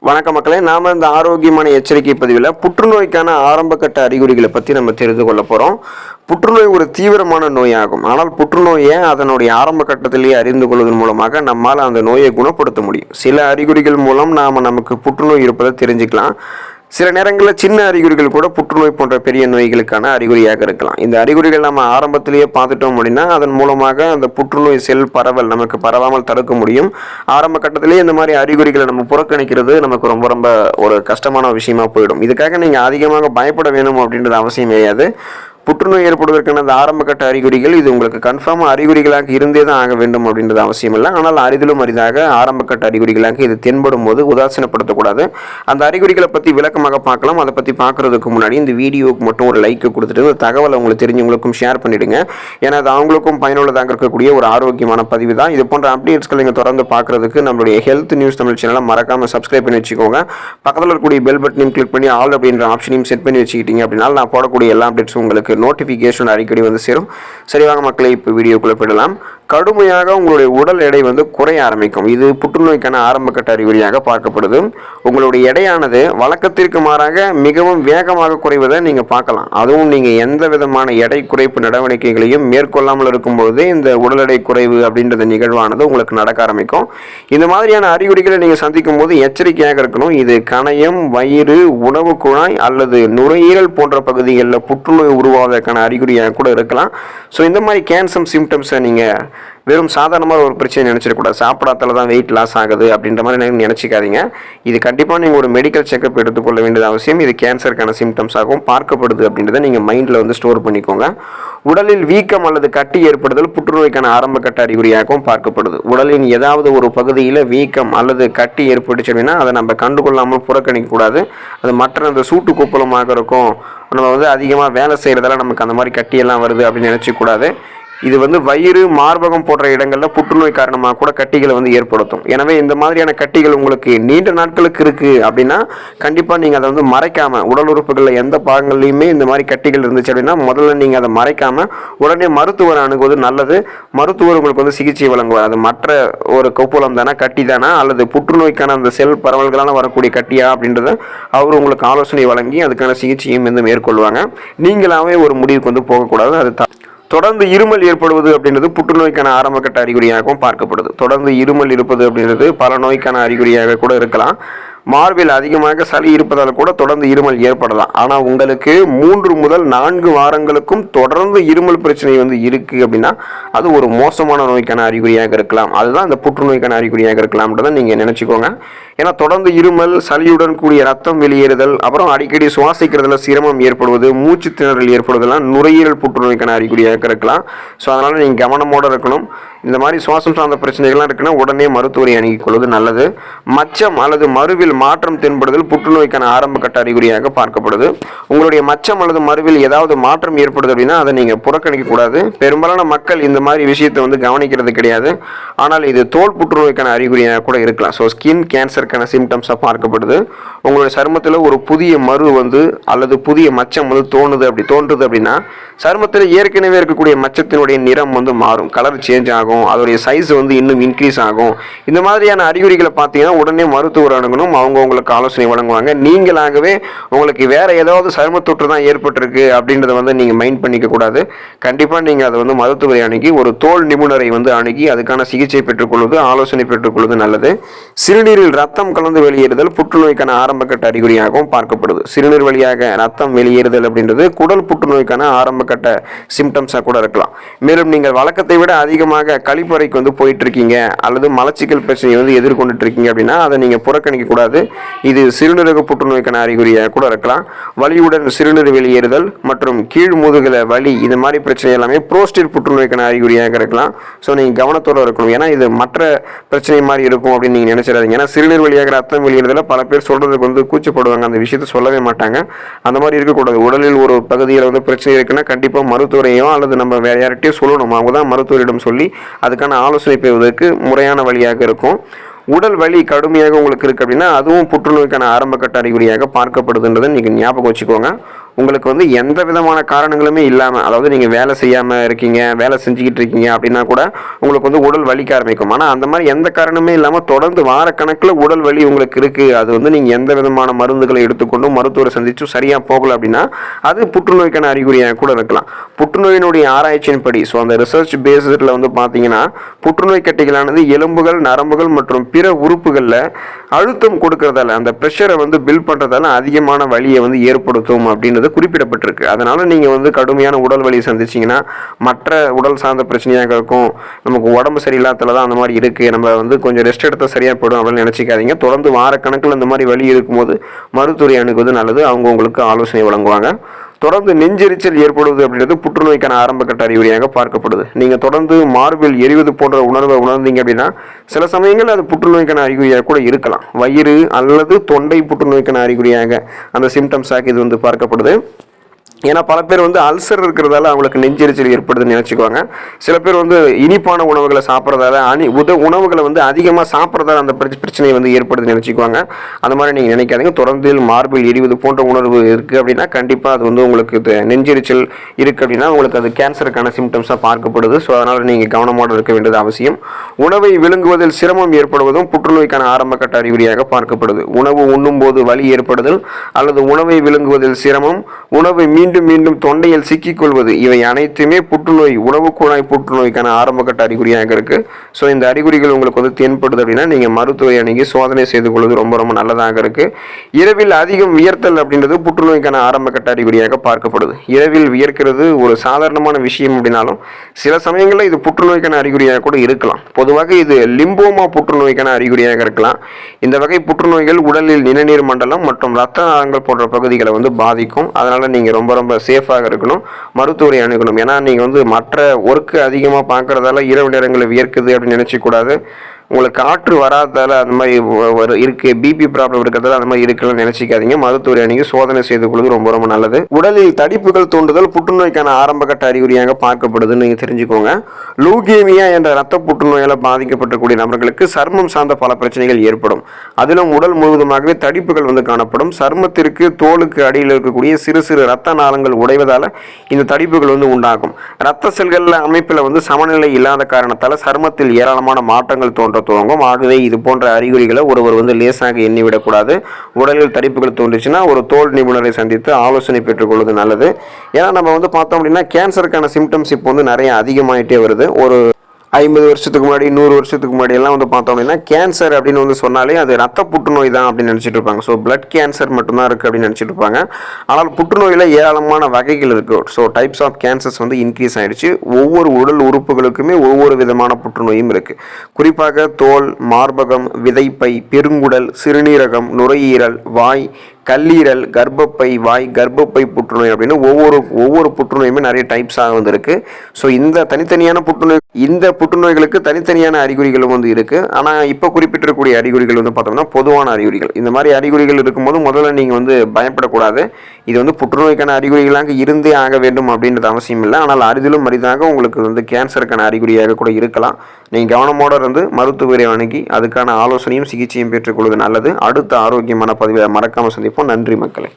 வணக்கம் மக்களே, நாம இந்த ஆரோக்கியமான எச்சரிக்கை பதிவில் புற்றுநோய்க்கான ஆரம்பகட்ட அறிகுறிகளை பற்றி நம்ம தெரிந்து கொள்ள போகிறோம். புற்றுநோய் ஒரு தீவிரமான நோயாகும். ஆனால் புற்றுநோயை அதனுடைய ஆரம்ப கட்டத்திலேயே அறிந்து கொள்வதன் மூலமாக நம்மால் அந்த நோயை குணப்படுத்த முடியும். சில அறிகுறிகள் மூலம் நமக்கு புற்றுநோய் இருப்பதை தெரிஞ்சுக்கலாம். சில நேரங்களில் சின்ன அறிகுறிகள் கூட புற்றுநோய் போன்ற பெரிய நோய்களுக்கான அறிகுறியாக இருக்கலாம். இந்த அறிகுறிகள் நம்ம ஆரம்பத்திலேயே பார்த்துட்டோம் அப்படின்னா அதன் மூலமாக அந்த புற்றுநோய் செல் பரவல் நமக்கு பரவாமல் தடுக்க முடியும். ஆரம்ப கட்டத்திலேயே இந்த மாதிரி அறிகுறிகளை நம்ம புறக்கணிக்கிறது நமக்கு ரொம்ப ரொம்ப ஒரு கஷ்டமான விஷயமா போயிடும். இதுக்காக நீங்கள் அதிகமாக பயப்பட வேணும் அப்படின்றது அவசியம் கிடையாது. புற்றுநோய் ஏற்படுவதற்கான அந்த ஆரம்பகட்ட அறிகுறிகள் இது உங்களுக்கு கன்ஃபார்மாக அறிகுறிகளாக இருந்தே தான் ஆக வேண்டும் அப்படின்றது அவசியம் இல்லை. ஆனால் அரிதிலும் அரிதாக ஆரம்பகட்ட அறிகுறிகளாக இது தென்படும் போது உதாசீனப்படுத்தக்கூடாது. அந்த அறிகுறிகளை பற்றி விளக்கமாக பார்க்கலாம். அதை பற்றி பார்க்குறதுக்கு முன்னாடி இந்த வீடியோவுக்கு மட்டும் ஒரு லைக் கொடுத்துட்டு இந்த தகவலை உங்களுக்கு தெரிஞ்சவங்களுக்கும் ஷேர் பண்ணிவிடுங்க. ஏன்னா அது அவங்களுக்கும் பயனுள்ளதாக இருக்கக்கூடிய ஒரு ஆரோக்கியமான பதிவு தான். இது போன்ற அப்டேட்ஸ்களை நீங்கள் தொடர்ந்து பார்க்குறதுக்கு நம்மளுடைய ஹெல்த் நியூஸ் தமிழ் சேனலை மறக்காமல் சப்ஸ்கிரைப் பண்ணி வச்சுக்கோங்க. பக்கத்தில் இருக்கக்கூடிய பெல் பட்டனையும் கிளிக் பண்ணி ஆல் அப்படின்ற ஆப்ஷனையும் செட் பண்ணி வச்சுக்கிட்டீங்க அப்படின்னா நான் போடக்கூடிய எல்லா அப்டேட்ஸும் உங்களுக்கு நோட்டிஃபிகேஷன் அடிக்கடி வந்து சேரும். சரிவாங்க மக்களை, இப்போ வீடியோக்குள்ளே போயிடலாம். கடுமையாக உங்களுடைய உடல் எடை குறைய ஆரம்பிக்கும். இது புற்றுநோய்க்கான ஆரம்பகட்ட அறிகுறியாக பார்க்கப்படுது. உங்களுடைய எடையானது வழக்கத்திற்கு மாறாக மிகவும் வேகமாக குறைவதை நீங்கள் பார்க்கலாம். அதுவும் நீங்கள் எந்த விதமான எடை குறைப்பு நடவடிக்கைகளையும் மேற்கொள்ளாமல் இருக்கும்போது இந்த உடல் எடை குறைவு அப்படின்றது நிகழ்வானது உங்களுக்கு நடக்க ஆரம்பிக்கும். இந்த மாதிரியான அறிகுறிகளை நீங்கள் சந்திக்கும் போது எச்சரிக்கையாக இருக்கணும். இது கணையம், வயிறு, உணவு குழாய் அல்லது நுரையீரல் போன்ற பகுதிகளில் புற்றுநோய் உருவாவதற்கான அறிகுறியாக கூட இருக்கலாம். ஸோ இந்த மாதிரி கேன்சர் சிம்டம்ஸை நீங்கள் வெறும் சாதாரணமாக ஒரு பிரச்சனை நினச்சிடக்கூடாது. சாப்பிடாதால தான் வெயிட் லாஸ் ஆகுது அப்படின்ற மாதிரி நினச்சிக்காதீங்க. இது கண்டிப்பாக நீங்கள் ஒரு மெடிக்கல் செக்அப் எடுத்துக்கொள்ள வேண்டியது அவசியம். இது கேன்சருக்கான சிம்டம்ஸாகவும் பார்க்கப்படுது அப்படின்றத நீங்கள் மைண்டில் ஸ்டோர் பண்ணிக்கோங்க. உடலில் வீக்கம் அல்லது கட்டி ஏற்படுதல் புற்றுநோய்க்கான ஆரம்பகட்ட அறிகுறியாகவும் பார்க்கப்படுது. உடலின் ஏதாவது ஒரு பகுதியில் வீக்கம் அல்லது கட்டி ஏற்பட்டுச்சு அப்படின்னா அதை நம்ம கண்டுகொள்ளாமல் புறக்கணிக்கக்கூடாது. அது மற்ற அந்த சூட்டு கொப்பளமாக இருக்கும், நம்ம அதிகமாக வேலை செய்கிறதால நமக்கு அந்த மாதிரி கட்டியெல்லாம் வருது அப்படின்னு நினச்சிக்கூடாது. இது வயிறு, மார்பகம் போன்ற இடங்களில் புற்றுநோய் காரணமாக கூட கட்டிகளை ஏற்படுத்தும். எனவே இந்த மாதிரியான கட்டிகள் உங்களுக்கு நீண்ட நாட்களுக்கு இருக்குது அப்படின்னா கண்டிப்பாக நீங்கள் அதை மறைக்காமல், உடல் உறுப்புகளில் எந்த பாகங்கள்லையுமே இந்த மாதிரி கட்டிகள் இருந்துச்சு அப்படின்னா முதல்ல நீங்கள் அதை மறைக்காமல் உடனே மருத்துவரை அணுகுவது நல்லது. மருத்துவர் உங்களுக்கு சிகிச்சை வழங்குவார். அது மற்ற ஒரு கொப்புளம் தானே, கட்டி தானே, அல்லது புற்றுநோய்க்கான அந்த செல் பரவல்களால் வரக்கூடிய கட்டியா அப்படின்றத அவர் உங்களுக்கு ஆலோசனை வழங்கி அதுக்கான சிகிச்சையும் மேற்கொள்வாங்க. நீங்களாவே ஒரு முடிவுக்கு போகக்கூடாது. அது தொடர்ந்து இருமல் ஏற்படுவது அப்படின்றது புற்றுநோய்க்கான ஆரம்பகட்ட அறிகுறியாகவும் பார்க்கப்படுது. தொடர்ந்து இருமல் இருப்பது அப்படின்றது பல நோய்க்கான அறிகுறியாக கூட இருக்கலாம். மார்பில் அதிகமாக சளி இருப்பதால் கூட தொடர்ந்து இருமல் ஏற்படலாம். ஆனால் உங்களுக்கு 3 முதல் 4 வாரங்களுக்கும் தொடர்ந்து இருமல் பிரச்சனை இருக்குது அப்படின்னா அது ஒரு மோசமான நோய்க்கான அறிகுறியாக இருக்கலாம். அதுதான் இந்த புற்றுநோய்க்கான அறிகுறியாக இருக்கலாம்ன்றதை நீங்கள் நினச்சிக்கோங்க. ஏன்னா தொடர்ந்து இருமல், சளியுடன் கூடிய ரத்தம் வெளியேறுதல், அப்புறம் அடிக்கடி சுவாசிக்கிறதுல சிரமம் ஏற்படுவது, மூச்சு திணறல் ஏற்படுவதெல்லாம் நுரையீரல் புற்றுநோய்க்கான அறிகுறியாக இருக்கலாம். ஸோ அதனால் நீங்கள் கவனமோடு இருக்கணும். இந்த மாதிரி சுவாசம் சார்ந்த பிரச்சனைகள்லாம் இருக்குன்னா உடனே மருத்துவரை அணுகிக் கொள்வது நல்லது. மச்சம் அல்லது மருவில் மாற்றம் தென்படுதல் புற்றுநோய்க்கான ஆரம்பகட்ட அறிகுறியாக பார்க்கப்படுது. உங்களுடைய மச்சம் அல்லது மருவில் ஏதாவது மாற்றம் ஏற்படுது அப்படின்னா அதை நீங்கள் புறக்கணிக்க கூடாது. பெரும்பாலான மக்கள் இந்த மாதிரி விஷயத்தை கவனிக்கிறது கிடையாது. ஆனால் இது தோல் புற்றுநோய்க்கான அறிகுறியாக கூட இருக்கலாம். ஸோ ஸ்கின் கேன்சருக்கான சிம்டம்ஸாக பார்க்கப்படுது. உங்களுடைய சருமத்தில் ஒரு புதிய மரு அல்லது புதிய மச்சம் தோன்றுது அப்படின்னா சருமத்தில் ஏற்கனவே இருக்கக்கூடிய மச்சத்தினுடைய நிறம் மாறும், கலர் சேஞ்ச் ஆகும், அதோடைய சைஸ் இன்னும் இன்க்ரீஸ் ஆகும். இந்த மாதிரியான அறிகுறிகளை பார்த்தீங்கன்னா உடனே மருத்துவர் அணுகணும். அவங்க உங்களுக்கு ஆலோசனை வழங்குவாங்க. நீங்களாகவே உங்களுக்கு வேற ஏதாவது சரும தொற்று தான் ஏற்பட்டிருக்கு அப்படின்றத நீங்கள் மைண்ட் பண்ணிக்க கூடாது. கண்டிப்பாக நீங்கள் அதை மருத்துவரை அணுகி ஒரு தோல் நிபுணரை அணுகி அதுக்கான சிகிச்சை பெற்றுக்கொள்வது, ஆலோசனை பெற்றுக்கொள்வது நல்லது. சிறுநீரில் ரத்தம் கலந்து வெளியேறுதல் புற்றுநோய்க்கான ஆரம்பகட்ட அறிகுறியாகவும் பார்க்கப்படுது. சிறுநீர் வழியாக ரத்தம் வெளியேறுதல் அப்படின்றது குடல் புற்றுநோய்க்கான ஆரம்பகட்ட சிம்டம்ஸாக கூட இருக்கலாம். மேலும் நீங்கள் வழக்கத்தை விட அதிகமாக கழிப்பறைக்கு போயிட்டு இருக்கீங்க அல்லது மலச்சிக்கல் பிரச்சனையை எதிர்கொண்டுட்டு இருக்கீங்க அப்படின்னா அதை நீங்கள் புறக்கணிக்க கூடாது. இது சிறுநீரக புற்றுநோய்க்கான அறிகுறியாக கூட இருக்கலாம். வலியுடன் சிறுநீர் வெளியேறுதல் மற்றும் கீழ் முதுகுல வலி, இந்த மாதிரி பிரச்சனை எல்லாமே புரோஸ்டேட் புற்றுநோய்க்கான அறிகுறியாக இருக்கலாம். ஸோ நீங்கள் கவனத்தோடு இருக்கணும். ஏன்னா இது மற்ற பிரச்சனை மாதிரி இருக்கும் அப்படின்னு நீங்கள் நினைச்சிடாதீங்க. ஏன்னா சிறுநீர் வழியாக ரத்தம் வெளியேறுதல பல பேர் சொல்றதுக்கு கூச்சப்படுவாங்க, அந்த விஷயத்தை சொல்லவே மாட்டாங்க. அந்த மாதிரி இருக்கக்கூடாது. உடலில் ஒரு பகுதியில் பிரச்சனை இருக்குன்னா கண்டிப்பாக மருத்துவரையோ அல்லது நம்ம வேற யார்கிட்டயோ சொல்லணும். அவங்க தான் மருத்துவரிடம் சொல்லி அதுக்கான ஆலோசனை பெறுவதற்கு முறையான வழியாக இருக்கும். உடல் வலி கடுமையாக உங்களுக்கு இருக்குது அப்படின்னா அதுவும் புற்றுநோய்க்கான ஆரம்பகட்ட அறிகுறியாக பார்க்கப்படுதுன்றதை நீங்கள் ஞாபகம் வச்சுக்கோங்க. உங்களுக்கு வந்து எந்த விதமான காரணங்களுமே இல்லாமல், அதாவது நீங்கள் வேலை செய்யாமல் இருக்கீங்க, வேலை செஞ்சுக்கிட்டு இருக்கீங்க அப்படின்னா கூட உங்களுக்கு வந்து உடல் வலிக்க ஆரம்பிக்கும். ஆனால் அந்த மாதிரி எந்த காரணமே இல்லாமல் தொடர்ந்து வாரக்கணக்கில் உடல் வலி உங்களுக்கு இருக்குது, அது வந்து நீங்கள் எந்த விதமான மருந்துகளை எடுத்துக்கொண்டும் மருத்துவரை சந்திச்சும் சரியாக போகலை அப்படின்னா அது புற்றுநோய்க்கான அறிகுறியாக கூட இருக்கலாம். புற்றுநோயினுடைய ஆராய்ச்சியின்படி, ஸோ அந்த ரிசர்ச் பேஸில் வந்து பார்த்தீங்கன்னா புற்றுநோய் கட்டிகளானது எலும்புகள், நரம்புகள் மற்றும் பிற உறுப்புகளில் அழுத்தம் கொடுக்கறதால, அந்த ப்ரெஷரை வந்து பில்ட் பண்ணுறதால அதிகமான வலியை வந்து ஏற்படுத்தும் அப்படின்றது குறிப்பிடப்பட்டிருக்கு. அதனால் நீங்கள் வந்து கடுமையான உடல் வலியை சந்திச்சிங்கன்னா மற்ற உடல் சார்ந்த பிரச்சனையாக இருக்கும், நமக்கு உடம்பு சரியில்லாததால தான் அந்த மாதிரி இருக்குது, நம்ம வந்து கொஞ்சம் ரெஸ்ட் எடுத்தால் சரியாக போயிடும் அப்படின்னு நினச்சிக்காதீங்க. தொடர்ந்து வாரக்கணக்கில் இந்த மாதிரி வலி இருக்கும்போது மருத்துவரை அணுகுவது நல்லது. அவங்க உங்களுக்கு ஆலோசனை வழங்குவாங்க. தொடர்ந்து நெஞ்செரிச்சல் ஏற்படுவது அப்படின்றது புற்றுநோய்க்கான ஆரம்பகட்ட அறிகுறியாக பார்க்கப்படுது. நீங்கள் தொடர்ந்து மார்பில் எரிவது போன்ற உணர்வை உணர்ந்தீங்க அப்படின்னா சில சமயங்கள் அது புற்றுநோய்க்கான அறிகுறியாக கூட இருக்கலாம். வயிறு அல்லது தொண்டை புற்றுநோய்க்கான அறிகுறியாக அந்த சிம்டம்ஸாக இது வந்து பார்க்கப்படுது. ஏன்னா பல பேர் வந்து அல்சர் இருக்கிறதால அவங்களுக்கு நெஞ்செரிச்சல் ஏற்படுதுன்னு நினச்சிக்குவாங்க. சில பேர் வந்து இனிப்பான உணவுகளை சாப்பிட்றதால உணவுகளை வந்து அதிகமாக சாப்பிட்றதால அந்த பிரச்சனை வந்து ஏற்படுதுன்னு நினச்சிக்குவாங்க. அந்த மாதிரி நீங்கள் நினைக்காதீங்க. தொடர்ந்து மார்பில் எரிவது போன்ற உணர்வு இருக்குது அப்படின்னா கண்டிப்பாக அது வந்து உங்களுக்கு நெஞ்செரிச்சல் இருக்குது அப்படின்னா உங்களுக்கு அது கேன்சருக்கான சிம்டம்ஸாக பார்க்கப்படுது. ஸோ அதனால் நீங்கள் கவனமாக இருக்க வேண்டியது அவசியம். உணவை விழுங்குவதில் சிரமம் ஏற்படுவதும் புற்றுநோய்க்கான ஆரம்பகட்ட அறிகுறியாக பார்க்கப்படுது. உணவு உண்ணும் போது வலி ஏற்படுதல் அல்லது உணவை விழுங்குவதில் சிரமம், உணவை மீண்டும் தொண்டையில் சிக்கிக்கொள்வது, இவை அனைத்துமே புற்றுநோய், உணவு குழாய் புற்றுநோய்க்கான ஆரம்பகட்ட அறிகுறியாக இருக்கு. ஸோ இந்த அறிகுறிகள் உங்களுக்கு வந்து தென்படுது அப்படின்னா நீங்கள் மருத்துவரை அணுகி சோதனை செய்து கொள்வது ரொம்ப ரொம்ப நல்லதாக இருக்கு. இரவில் அதிகம் வியர்த்தல் அப்படின்றது புற்றுநோய்க்கான ஆரம்பகட்ட அறிகுறியாக பார்க்கப்படுது. இரவில் வியர்க்கிறது ஒரு சாதாரணமான விஷயம் அப்படின்னாலும் சில சமயங்களில் இது புற்றுநோய்க்கான அறிகுறியாக கூட இருக்கலாம். பொதுவாக இது லிம்போமா புற்றுநோய்க்கான அறிகுறியாக இருக்கலாம். இந்த வகை புற்றுநோய்கள் உடலில் நிணநீர் மண்டலம் மற்றும் இரத்த நாளங்கள் போன்ற பகுதிகளை வந்து பாதிக்கும். அதனால நீங்கள் ரொம்ப சேஃபாக இருக்கணும், மருத்துவரை அணுகணும். ஏன்னா நீங்கள் வந்து மற்ற ஒர்க்கு அதிகமாக பார்க்குறதால இரவு நேரங்களில் வியர்க்குது அப்படின்னு நினச்சிக்கூடாது. உங்களுக்கு காற்று வராததால் அந்த மாதிரி இருக்குது, பிபி ப்ராப்ளம் இருக்கிறதால அந்த மாதிரி இருக்குன்னு நினச்சிக்காதீங்க. மருத்துவரை அணுகி சோதனை செய்து கொள்வது ரொம்ப ரொம்ப நல்லது. உடலில் தடிப்புகள் தோன்றுதல் புற்றுநோய்க்கான ஆரம்பகட்ட அறிகுறியாக பார்க்கப்படுதுன்னு நீங்கள் தெரிஞ்சுக்கோங்க. லூகேமியா என்ற இரத்த புற்றுநோயால் பாதிக்கப்பட்டக்கூடிய நபர்களுக்கு சர்மம் சார்ந்த பல பிரச்சனைகள் ஏற்படும். அதிலும் உடல் முழுவதுமாகவே தடிப்புகள் வந்து காணப்படும். சர்மத்திற்கு தோலுக்கு அடியில் இருக்கக்கூடிய சிறு சிறு இரத்த நாளங்கள் உடைவதால் இந்த தடிப்புகள் வந்து உண்டாகும். இரத்த செல்கள் அமைப்பில் வந்து சமநிலை இல்லாத காரணத்தால் சர்மத்தில் ஏராளமான மாற்றங்கள் தோன்றும். ஆகவே இது போன்ற அறிகுறிகளை ஒருவர் வந்து லேசாக எண்ணிவிடக்கூடாது. உடலில் தடிப்புகள் தோன்றுச்சுன்னா ஒரு தோல் நிபுணரை சந்தித்து ஆலோசனை பெற்றுக்கொள்வது நல்லது. ஏன்னா நம்ம வந்து பார்த்தோம் அப்படின்னா கேன்சருக்கான சிம்டம்ஸ் இப்போ வந்து நிறைய அதிகமாயிட்டே வருது. ஒரு 50 வருஷத்துக்கு முன்னாடி 100 வருஷத்துக்கு முன்னாடி எல்லாம் வந்து பார்த்தோம் அப்படின்னா கேன்சர் அப்படின்னு வந்து சொன்னாலே அது ரத்த புற்றுநோய் தான் அப்படின்னு நினச்சிட்டு இருப்பாங்க. ஸோ பிளட் கேன்சர் மட்டும்தான் இருக்குது அப்படின்னு நினச்சிட்டு இருப்பாங்க. ஆனால் புற்றுநோயில் ஏராளமான வகைகள் இருக்குது. ஸோ டைப்ஸ் ஆஃப் கேன்சர்ஸ் வந்து இன்க்ரீஸ் ஆகிடுச்சு. ஒவ்வொரு உடல் உறுப்புகளுக்குமே ஒவ்வொரு விதமான புற்றுநோயும் இருக்குது. குறிப்பாக தோல், மார்பகம், விதைப்பை, பெருங்குடல், சிறுநீரகம், நுரையீரல், வாய், கல்லீரல், கர்ப்பப்பை, வாய், கர்ப்பப்பை புற்றுநோய் அப்படின்னு ஒவ்வொரு புற்றுநோயுமே நிறைய டைப்ஸாக வந்து இருக்குது. ஸோ இந்த தனித்தனியான புற்றுநோய்களுக்கு தனித்தனியான அறிகுறிகளும் வந்து இருக்குது. ஆனால் இப்போ குறிப்பிட்டிருக்கக்கூடிய அறிகுறிகள் வந்து பார்த்தோம்னா பொதுவான அறிகுறிகள். இந்த மாதிரி அறிகுறிகள் இருக்கும்போது முதல்ல நீங்கள் வந்து பயப்படக்கூடாது. இது வந்து புற்றுநோய்க்கான அறிகுறிகளாக இருந்தே ஆக வேண்டும் அப்படின்றது அவசியம் இல்லை. ஆனால் அரிதிலும் அரிதாக உங்களுக்கு வந்து கேன்சருக்கான அறிகுறியாக கூட இருக்கலாம். நீங்கள் கவனமோடு இருந்து மருத்துவரை அணுகி அதுக்கான ஆலோசனையும் சிகிச்சையும் பெற்றுக்கொள்வது நல்லது. அடுத்த ஆரோக்கியமான பதிவை மறக்காமல் சந்திப்போம். நன்றி மக்களே.